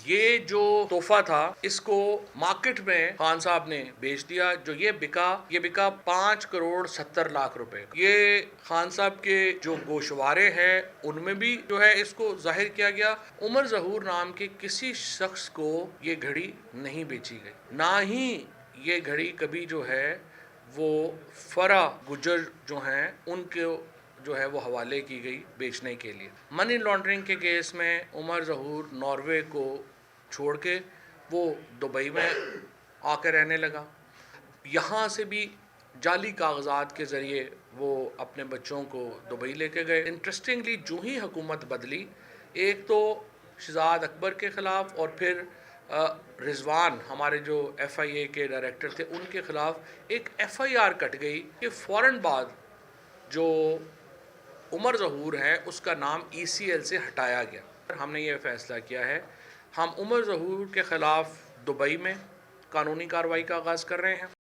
یہ جو تحفہ تھا اس کو مارکیٹ میں خان صاحب نے بیچ دیا، جو یہ بکا 5 کروڑ 70 لاکھ روپے کا۔ یہ خان صاحب کے جو گوشوارے ہیں ان میں بھی جو ہے اس کو ظاہر کیا گیا۔ عمر ظہور نام کے کسی شخص کو یہ گھڑی نہیں بیچی گئی، نہ ہی یہ گھڑی کبھی جو ہے وہ فرا گجر جو ہیں ان کے جو ہے وہ حوالے کی گئی بیچنے کے لیے۔ منی لانڈرنگ کے کیس میں عمر ظہور ناروے کو چھوڑ کے وہ دبئی میں آ کے رہنے لگا۔ یہاں سے بھی جعلی کاغذات کے ذریعے وہ اپنے بچوں کو دبئی لے کے گئے۔ انٹرسٹنگلی جو ہی حکومت بدلی، ایک تو شہزاد اکبر کے خلاف اور پھر رضوان ہمارے جو ایف آئی اے کے ڈائریکٹر تھے ان کے خلاف ایک ایف آئی آر کٹ گئی کہ فوراً بعد جو عمر ظہور ہے اس کا نام ای سی ایل سے ہٹایا گیا۔ ہم نے یہ فیصلہ کیا ہے ہم عمر ظہور کے خلاف دبئی میں قانونی کارروائی کا آغاز کر رہے ہیں۔